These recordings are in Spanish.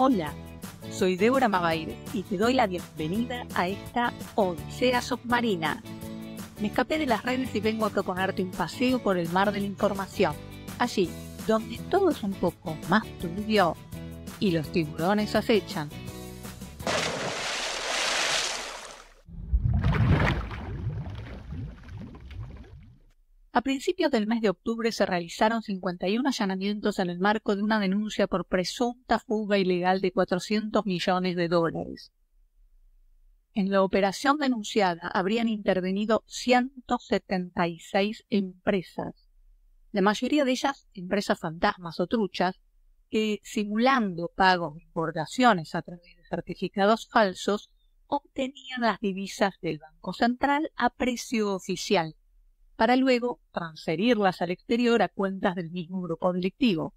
Hola, soy Débora Mavaire y te doy la bienvenida a esta Odisea Submarina. Me escapé de las redes y vengo a proponerte un paseo por el mar de la información, allí donde todo es un poco más turbio y los tiburones acechan. A principios del mes de octubre se realizaron 51 allanamientos en el marco de una denuncia por presunta fuga ilegal de $400 millones. En la operación denunciada habrían intervenido 176 empresas, la mayoría de ellas empresas fantasmas o truchas, que simulando pagos de importaciones a través de certificados falsos, obtenían las divisas del Banco Central a precio oficial, para luego transferirlas al exterior a cuentas del mismo grupo delictivo.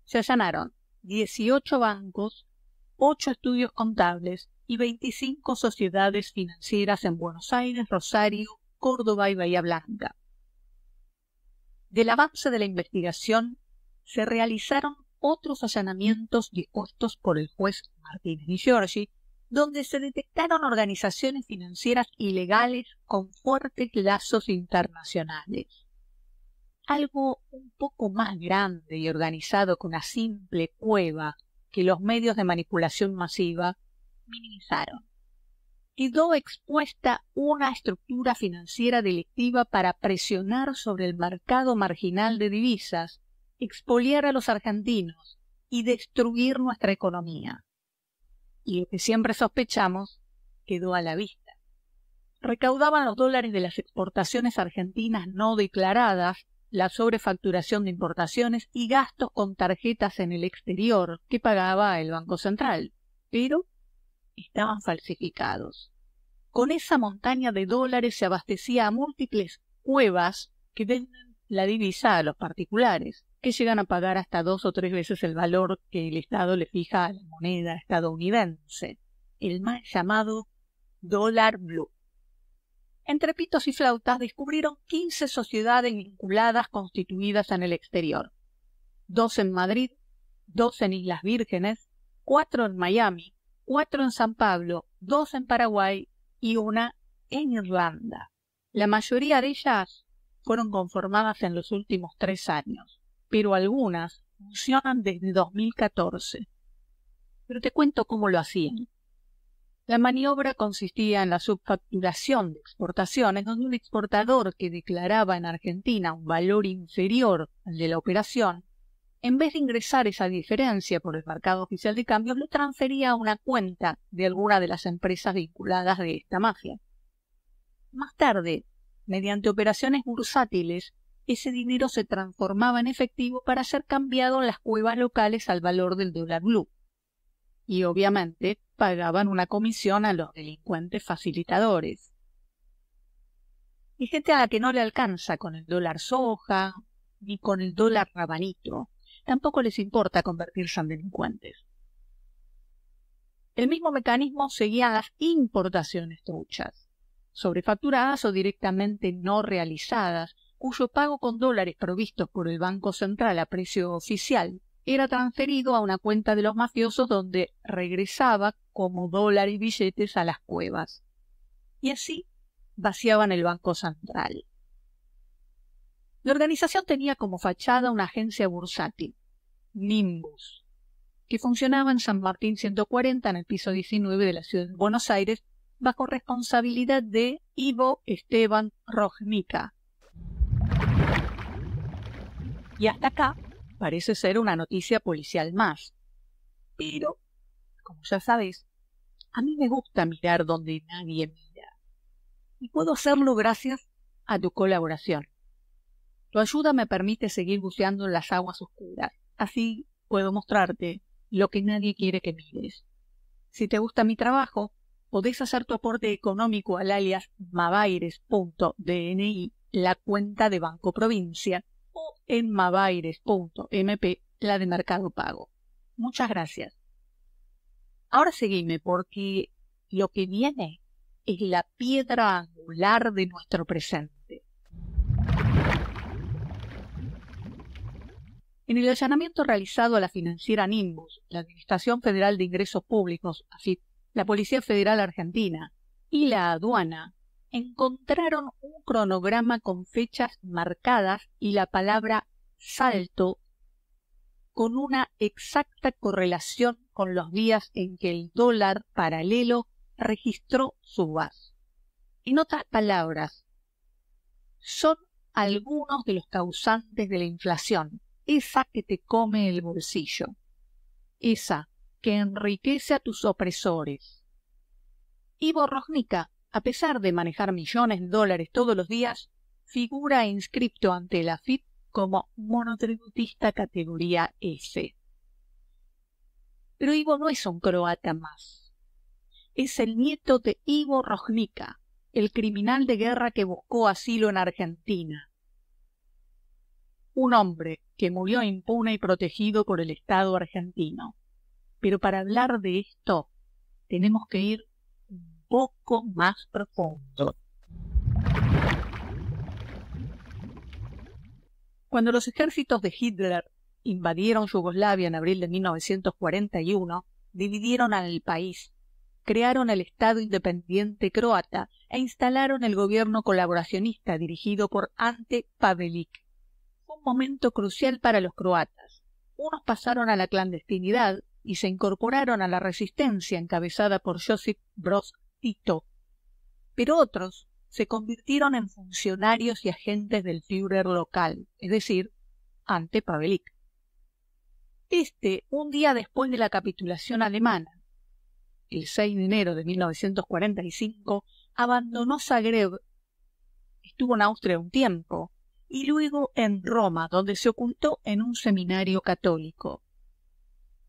Se allanaron 18 bancos, 8 estudios contables y 25 sociedades financieras en Buenos Aires, Rosario, Córdoba y Bahía Blanca. Del avance de la investigación se realizaron otros allanamientos dispuestos por el juez Martínez Di Giorgi, donde se detectaron organizaciones financieras ilegales con fuertes lazos internacionales. Algo un poco más grande y organizado que una simple cueva que los medios de manipulación masiva minimizaron. Quedó expuesta una estructura financiera delictiva para presionar sobre el mercado marginal de divisas, expoliar a los argentinos y destruir nuestra economía. Y lo que siempre sospechamos quedó a la vista. Recaudaban los dólares de las exportaciones argentinas no declaradas, la sobrefacturación de importaciones y gastos con tarjetas en el exterior que pagaba el Banco Central, pero estaban falsificados. Con esa montaña de dólares se abastecía a múltiples cuevas que venden la divisa a los particulares, que llegan a pagar hasta 2 o 3 veces el valor que el Estado le fija a la moneda estadounidense, el mal llamado dólar blue. Entre pitos y flautas descubrieron 15 sociedades vinculadas constituidas en el exterior, 2 en Madrid, 2 en Islas Vírgenes, 4 en Miami, 4 en San Pablo, 2 en Paraguay y 1 en Irlanda. La mayoría de ellas fueron conformadas en los últimos 3 años. Pero algunas funcionan desde 2014. Pero te cuento cómo lo hacían. La maniobra consistía en la subfacturación de exportaciones, donde un exportador que declaraba en Argentina un valor inferior al de la operación, en vez de ingresar esa diferencia por el mercado oficial de cambio, lo transfería a una cuenta de alguna de las empresas vinculadas de esta mafia. Más tarde, mediante operaciones bursátiles, ese dinero se transformaba en efectivo para ser cambiado en las cuevas locales al valor del dólar blue. Y obviamente pagaban una comisión a los delincuentes facilitadores. Y gente a la que no le alcanza con el dólar soja ni con el dólar rabanito. Tampoco les importa convertirse en delincuentes. El mismo mecanismo seguía las importaciones truchas, sobrefacturadas o directamente no realizadas, cuyo pago con dólares provistos por el Banco Central a precio oficial era transferido a una cuenta de los mafiosos donde regresaba como dólar y billetes a las cuevas. Y así vaciaban el Banco Central. La organización tenía como fachada una agencia bursátil, Nimbus, que funcionaba en San Martín 140 en el piso 19 de la ciudad de Buenos Aires, bajo responsabilidad de Ivo Esteban Rojnica. Y hasta acá parece ser una noticia policial más. Pero, como ya sabes, a mí me gusta mirar donde nadie mira. Y puedo hacerlo gracias a tu colaboración. Tu ayuda me permite seguir buceando en las aguas oscuras. Así puedo mostrarte lo que nadie quiere que mires. Si te gusta mi trabajo, podés hacer tu aporte económico al alias mavaires.dni, la cuenta de Banco Provincia, o en mavaires.mp, la de Mercado Pago. Muchas gracias. Ahora seguime porque lo que viene es la piedra angular de nuestro presente. En el allanamiento realizado a la financiera Nimbus, la Administración Federal de Ingresos Públicos, AFIP, la Policía Federal Argentina y la aduana encontraron un cronograma con fechas marcadas y la palabra salto con una exacta correlación con los días en que el dólar paralelo registró su base. En otras palabras, son algunos de los causantes de la inflación, esa que te come el bolsillo, esa que enriquece a tus opresores. Ivo Rosnica, a pesar de manejar millones de dólares todos los días, figura inscripto ante la AFIP como monotributista categoría S. Pero Ivo no es un croata más. Es el nieto de Ivo Rosnica, el criminal de guerra que buscó asilo en Argentina. Un hombre que murió impune y protegido por el Estado argentino. Pero para hablar de esto, tenemos que ir un poco más profundo. Cuando los ejércitos de Hitler invadieron Yugoslavia en abril de 1941, dividieron al país, crearon el Estado Independiente Croata e instalaron el gobierno colaboracionista dirigido por Ante Pavelić. Fue un momento crucial para los croatas. Unos pasaron a la clandestinidad y se incorporaron a la resistencia encabezada por Josip Broz Tito, pero otros se convirtieron en funcionarios y agentes del Führer local, es decir, Ante Pavelić. Un día después de la capitulación alemana, el 6 de enero de 1945, abandonó Zagreb, estuvo en Austria un tiempo, y luego en Roma, donde se ocultó en un seminario católico.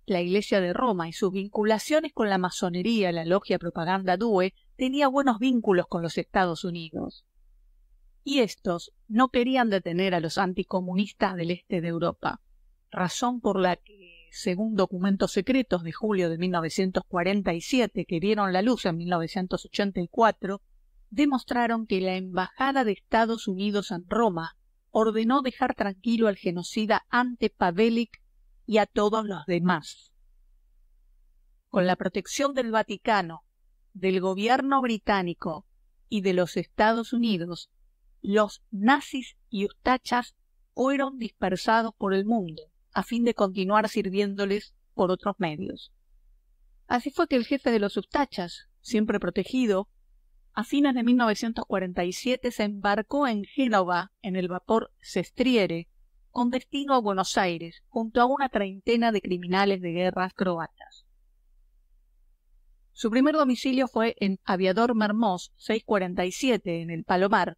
La Iglesia de Roma y sus vinculaciones con la masonería, la logia Propaganda Due, tenía buenos vínculos con los Estados Unidos. Y estos no querían detener a los anticomunistas del este de Europa, razón por la que, según documentos secretos de julio de 1947 que vieron la luz en 1984, demostraron que la Embajada de Estados Unidos en Roma ordenó dejar tranquilo al genocida Ante Pavelić y a todos los demás. Con la protección del Vaticano, del gobierno británico y de los Estados Unidos, los nazis y ustachas fueron dispersados por el mundo, a fin de continuar sirviéndoles por otros medios. Así fue que el jefe de los ustachas, siempre protegido, a fines de 1947 se embarcó en Génova en el vapor Sestriere, con destino a Buenos Aires, junto a una treintena de criminales de guerra croatas. Su primer domicilio fue en Aviador Mermoz 647, en el Palomar,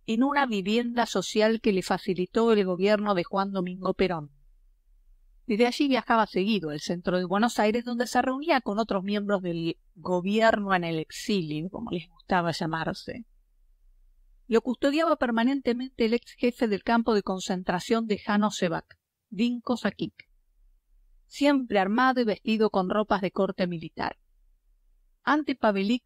en una vivienda social que le facilitó el gobierno de Juan Domingo Perón. Desde allí viajaba seguido al centro de Buenos Aires, donde se reunía con otros miembros del gobierno en el exilio, como les gustaba llamarse. Lo custodiaba permanentemente el ex jefe del campo de concentración de Janoševac, Dinko Šakić, siempre armado y vestido con ropas de corte militar. Ante Pavelić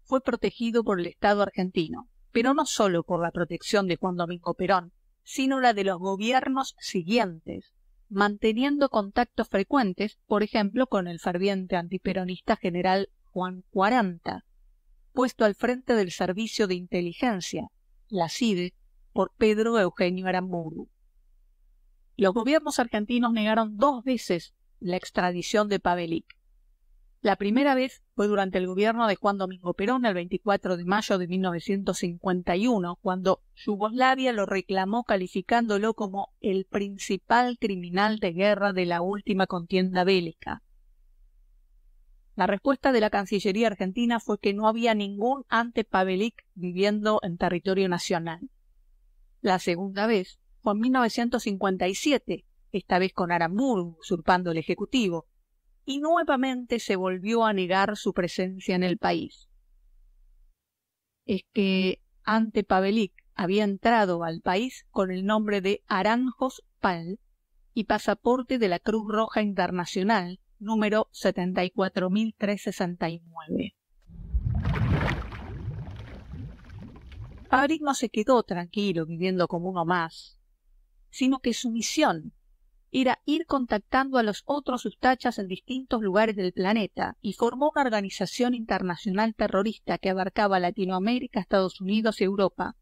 fue protegido por el Estado argentino, pero no solo por la protección de Juan Domingo Perón, sino la de los gobiernos siguientes, manteniendo contactos frecuentes, por ejemplo, con el ferviente antiperonista general Juan Quaranta, puesto al frente del Servicio de Inteligencia, la SIDE, por Pedro Eugenio Aramburu. Los gobiernos argentinos negaron 2 veces la extradición de Pavelić. La primera vez fue durante el gobierno de Juan Domingo Perón el 24 de mayo de 1951, cuando Yugoslavia lo reclamó calificándolo como el principal criminal de guerra de la última contienda bélica. La respuesta de la Cancillería argentina fue que no había ningún Ante Pavelić viviendo en territorio nacional. La segunda vez fue en 1957, esta vez con Aramburu usurpando el Ejecutivo, y nuevamente se volvió a negar su presencia en el país. Es que Ante Pavelić había entrado al país con el nombre de Aranjos Pal y pasaporte de la Cruz Roja Internacional, número 74.369. Pavelić no se quedó tranquilo viviendo como uno más, sino que su misión era ir contactando a los otros ustachas en distintos lugares del planeta y formó una organización internacional terrorista que abarcaba Latinoamérica, Estados Unidos y Europa.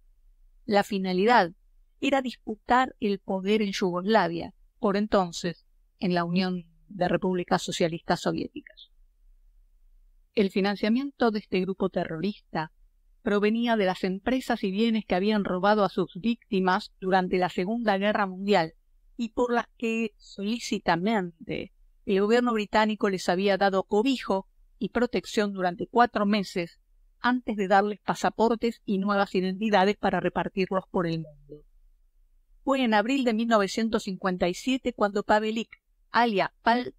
La finalidad era disputar el poder en Yugoslavia, por entonces en la Unión de Repúblicas Socialistas Soviéticas. El financiamiento de este grupo terrorista provenía de las empresas y bienes que habían robado a sus víctimas durante la Segunda Guerra Mundial y por las que solícitamente el gobierno británico les había dado cobijo y protección durante 4 meses antes de darles pasaportes y nuevas identidades para repartirlos por el mundo. Fue en abril de 1957 cuando Pavelić, alias Pal,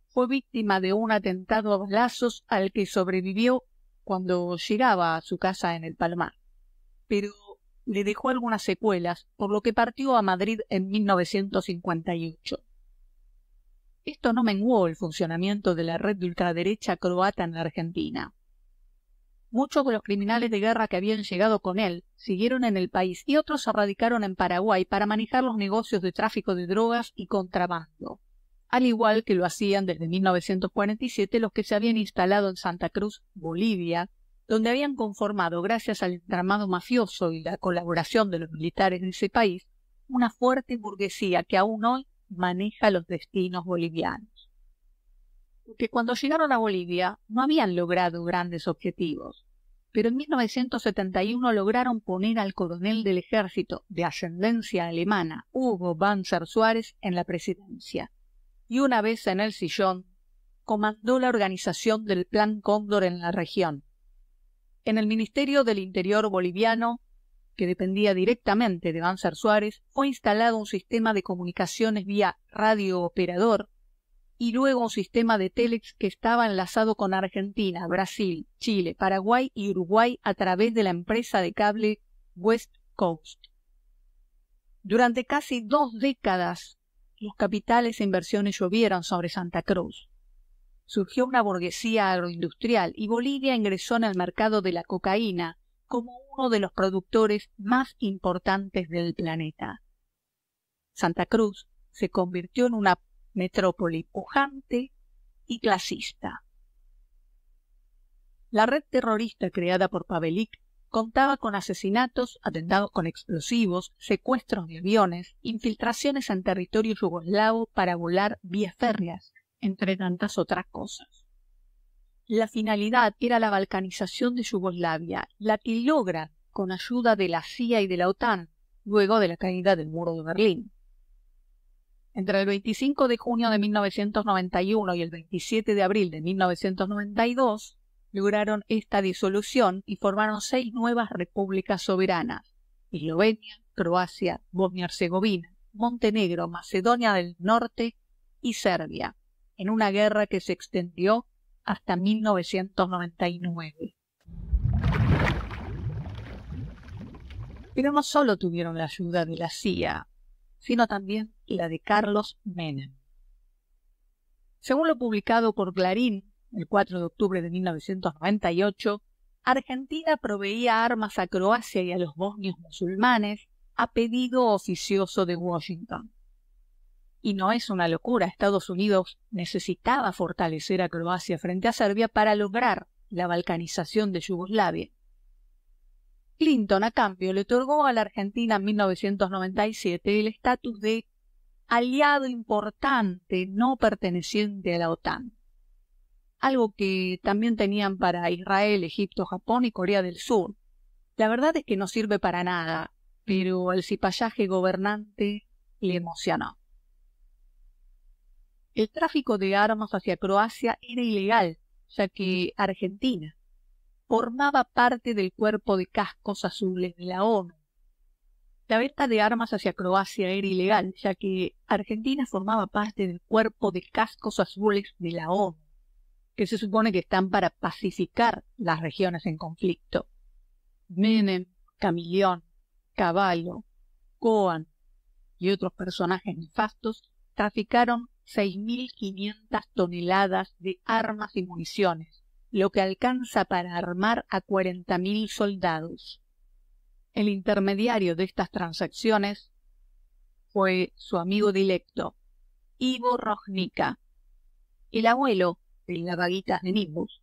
fue víctima de un atentado a balazos al que sobrevivió cuando llegaba a su casa en el Palmar, pero le dejó algunas secuelas, por lo que partió a Madrid en 1958. Esto no menguó el funcionamiento de la red de ultraderecha croata en la Argentina. Muchos de los criminales de guerra que habían llegado con él siguieron en el país y otros se radicaron en Paraguay para manejar los negocios de tráfico de drogas y contrabando, al igual que lo hacían desde 1947 los que se habían instalado en Santa Cruz, Bolivia, donde habían conformado, gracias al entramado mafioso y la colaboración de los militares de ese país, una fuerte burguesía que aún hoy maneja los destinos bolivianos. Porque cuando llegaron a Bolivia no habían logrado grandes objetivos, pero en 1971 lograron poner al coronel del ejército de ascendencia alemana, Hugo Banzer Suárez, en la presidencia, y una vez en el sillón, comandó la organización del Plan Cóndor en la región. En el Ministerio del Interior boliviano, que dependía directamente de Banzer Suárez, fue instalado un sistema de comunicaciones vía radiooperador y luego un sistema de telex que estaba enlazado con Argentina, Brasil, Chile, Paraguay y Uruguay a través de la empresa de cable West Coast. Durante casi 2 décadas, los capitales e inversiones llovieron sobre Santa Cruz. Surgió una burguesía agroindustrial y Bolivia ingresó en el mercado de la cocaína como uno de los productores más importantes del planeta. Santa Cruz se convirtió en una metrópoli pujante y clasista. La red terrorista creada por Pavelić contaba con asesinatos, atentados con explosivos, secuestros de aviones, infiltraciones en territorio yugoslavo para volar vías férreas, entre tantas otras cosas. La finalidad era la balcanización de Yugoslavia, la que logra con ayuda de la CIA y de la OTAN, luego de la caída del muro de Berlín. Entre el 25 de junio de 1991 y el 27 de abril de 1992, lograron esta disolución y formaron 6 nuevas repúblicas soberanas: Eslovenia, Croacia, Bosnia-Herzegovina, Montenegro, Macedonia del Norte y Serbia, en una guerra que se extendió hasta 1999. Pero no solo tuvieron la ayuda de la CIA, sino también la de Carlos Menem. Según lo publicado por Clarín el 4 de octubre de 1998, Argentina proveía armas a Croacia y a los bosnios musulmanes a pedido oficioso de Washington. Y no es una locura, Estados Unidos necesitaba fortalecer a Croacia frente a Serbia para lograr la balcanización de Yugoslavia. Clinton, a cambio, le otorgó a la Argentina en 1997 el estatus de aliado importante no perteneciente a la OTAN, algo que también tenían para Israel, Egipto, Japón y Corea del Sur. La verdad es que no sirve para nada, pero el cipallaje gobernante le emocionó. El tráfico de armas hacia Croacia era ilegal, ya que Argentina formaba parte del cuerpo de cascos azules de la ONU. La venta de armas hacia Croacia era ilegal, ya que Argentina formaba parte del cuerpo de cascos azules de la ONU, que se supone que están para pacificar las regiones en conflicto. Menem, Camillón, Cavallo, Cohen y otros personajes nefastos traficaron 6.500 toneladas de armas y municiones, lo que alcanza para armar a 40.000 soldados. El intermediario de estas transacciones fue su amigo directo, Ivo Rožnica, el abuelo de las vaguitas de Nimbus.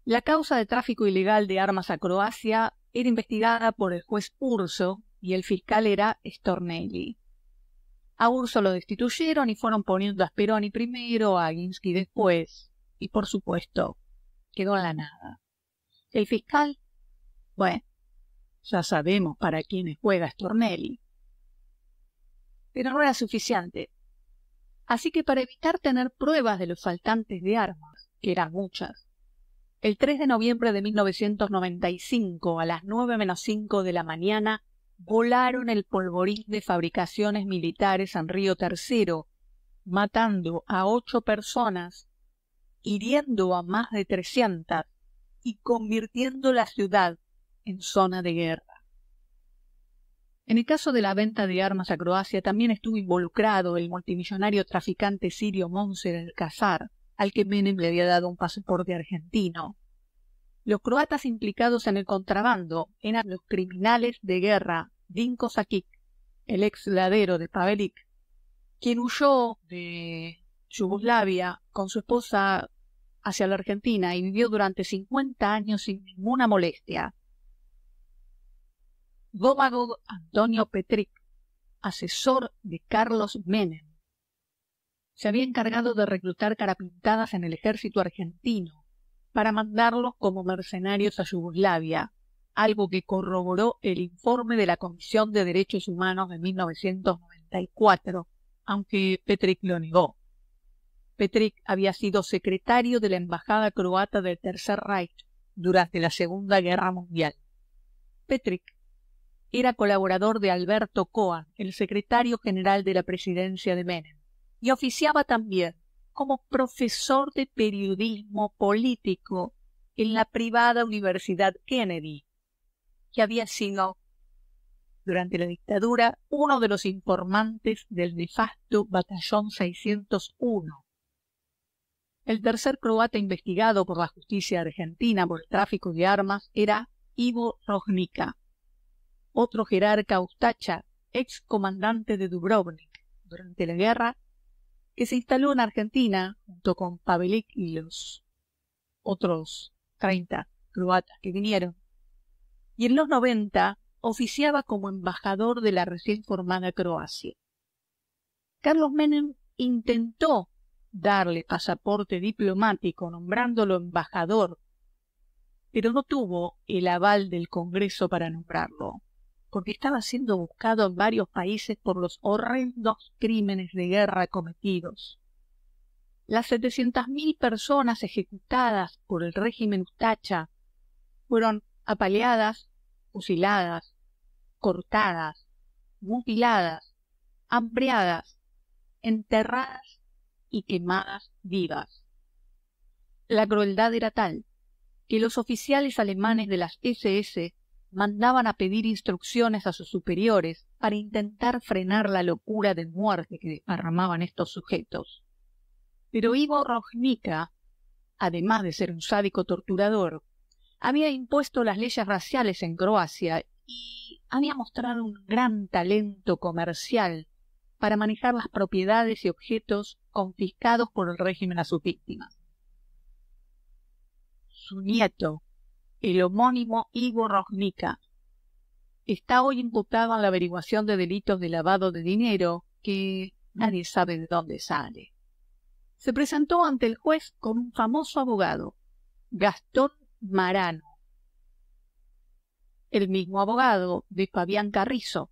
La causa de tráfico ilegal de armas a Croacia era investigada por el juez Urso y el fiscal era Stornelli. A Urso lo destituyeron y fueron poniendo a Speroni primero, a Ginsky después, y por supuesto, quedó en la nada. El fiscal, bueno, ya sabemos para quiénes juega Stornelli. Pero no era suficiente. Así que para evitar tener pruebas de los faltantes de armas, que eran muchas, el 3 de noviembre de 1995, a las 9:05 de la mañana, volaron el polvorín de fabricaciones militares en Río Tercero, matando a 8 personas, hiriendo a más de 300 y convirtiendo la ciudad en zona de guerra. En el caso de la venta de armas a Croacia también estuvo involucrado el multimillonario traficante sirio Monser el-Kazar, al que Menem le había dado un pasaporte argentino. Los croatas implicados en el contrabando eran los criminales de guerra Dinko Sakic, el ex ladero de Pavelic, quien huyó de Yugoslavia con su esposa hacia la Argentina y vivió durante 50 años sin ninguna molestia. Domagoj Antonio Petric, asesor de Carlos Menem, se había encargado de reclutar carapintadas en el ejército argentino para mandarlos como mercenarios a Yugoslavia, algo que corroboró el informe de la Comisión de Derechos Humanos de 1994, aunque Petric lo negó. Petric había sido secretario de la Embajada Croata del Tercer Reich durante la Segunda Guerra Mundial. Petric era colaborador de Alberto Koan, el secretario general de la presidencia de Menem, y oficiaba también como profesor de periodismo político en la privada Universidad Kennedy, que había sido, durante la dictadura, uno de los informantes del nefasto Batallón 601. El tercer croata investigado por la justicia argentina por el tráfico de armas era Ivo Rožnica, otro jerarca ustacha, ex comandante de Dubrovnik durante la guerra, que se instaló en Argentina junto con Pavelic y los otros 30 croatas que vinieron, y en los 90 oficiaba como embajador de la recién formada Croacia. Carlos Menem intentó darle pasaporte diplomático nombrándolo embajador, pero no tuvo el aval del Congreso para nombrarlo, porque estaba siendo buscado en varios países por los horrendos crímenes de guerra cometidos. Las 700.000 personas ejecutadas por el régimen ustacha fueron apaleadas, fusiladas, cortadas, mutiladas, hambreadas, enterradas y quemadas vivas. La crueldad era tal que los oficiales alemanes de las SS mandaban a pedir instrucciones a sus superiores para intentar frenar la locura de muerte que desparramaban estos sujetos. Pero Ivo Rožnica, además de ser un sádico torturador, había impuesto las leyes raciales en Croacia y había mostrado un gran talento comercial para manejar las propiedades y objetos confiscados por el régimen a sus víctimas. Su nieto, el homónimo Ivo Rožnica, está hoy imputado en la averiguación de delitos de lavado de dinero que nadie sabe de dónde sale. Se presentó ante el juez con un famoso abogado, Gastón Marano, el mismo abogado de Fabián Carrizo,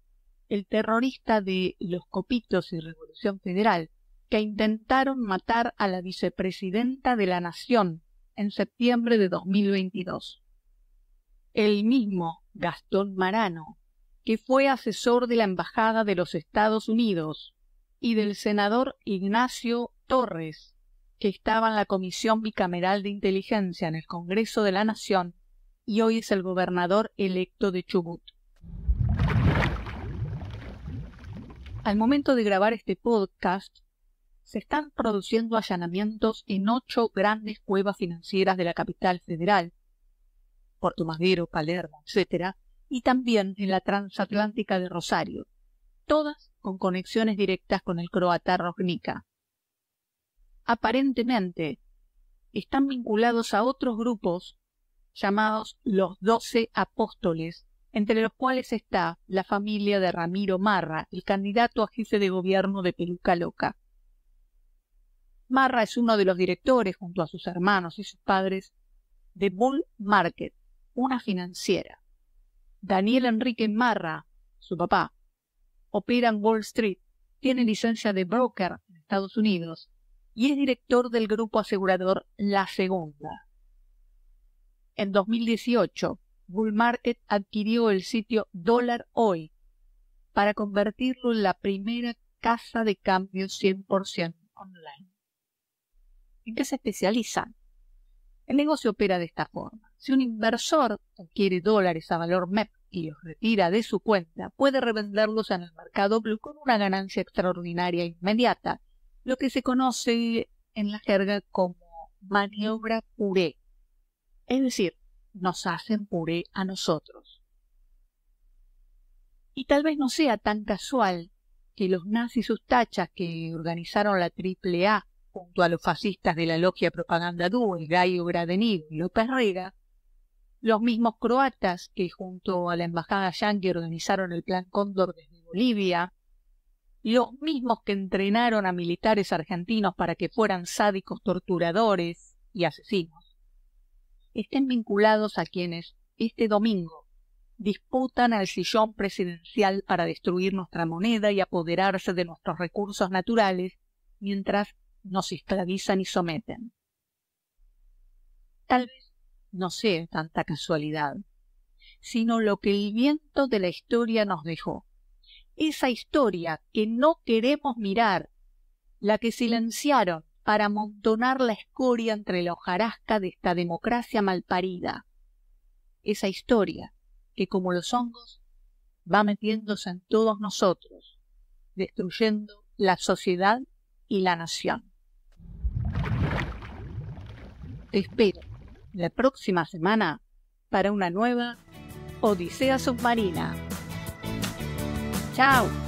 el terrorista de Los Copitos y Revolución Federal, que intentaron matar a la vicepresidenta de la Nación en septiembre de 2022. El mismo Gastón Marano, que fue asesor de la Embajada de los Estados Unidos y del senador Ignacio Torres, que estaba en la Comisión Bicameral de Inteligencia en el Congreso de la Nación y hoy es el gobernador electo de Chubut. Al momento de grabar este podcast, se están produciendo allanamientos en 8 grandes cuevas financieras de la capital federal, Puerto Madero, Palermo, etc., y también en la transatlántica de Rosario, todas con conexiones directas con el croata Rožnica. Aparentemente, están vinculados a otros grupos llamados los 12 Apóstoles, entre los cuales está la familia de Ramiro Marra, el candidato a jefe de gobierno de Peluca Loca. Marra es uno de los directores, junto a sus hermanos y sus padres, de Bull Market, una financiera. Daniel Enrique Marra, su papá, opera en Wall Street, tiene licencia de broker en Estados Unidos y es director del grupo asegurador La Segunda. En 2018, Bull Market adquirió el sitio Dólar Hoy para convertirlo en la primera casa de cambio 100% online. ¿En qué se especializan? El negocio opera de esta forma. Si un inversor adquiere dólares a valor MEP y los retira de su cuenta, puede revenderlos en el mercado blue con una ganancia extraordinaria e inmediata, lo que se conoce en la jerga como maniobra puré. Es decir, nos hacen puré a nosotros. Y tal vez no sea tan casual que los nazis y sus tachas que organizaron la AAA junto a los fascistas de la logia Propaganda Due, Gaio Gradenigo y López Rega, los mismos croatas que junto a la embajada yanqui organizaron el Plan Cóndor desde Bolivia, los mismos que entrenaron a militares argentinos para que fueran sádicos torturadores y asesinos, estén vinculados a quienes este domingo disputan al sillón presidencial para destruir nuestra moneda y apoderarse de nuestros recursos naturales mientras nos esclavizan y someten. Tal vez no sea tanta casualidad, sino lo que el viento de la historia nos dejó. Esa historia que no queremos mirar, la que silenciaron para amontonar la escoria entre la hojarasca de esta democracia malparida. Esa historia que, como los hongos, va metiéndose en todos nosotros, destruyendo la sociedad y la nación. Te espero la próxima semana para una nueva Odisea Submarina. ¡Chao!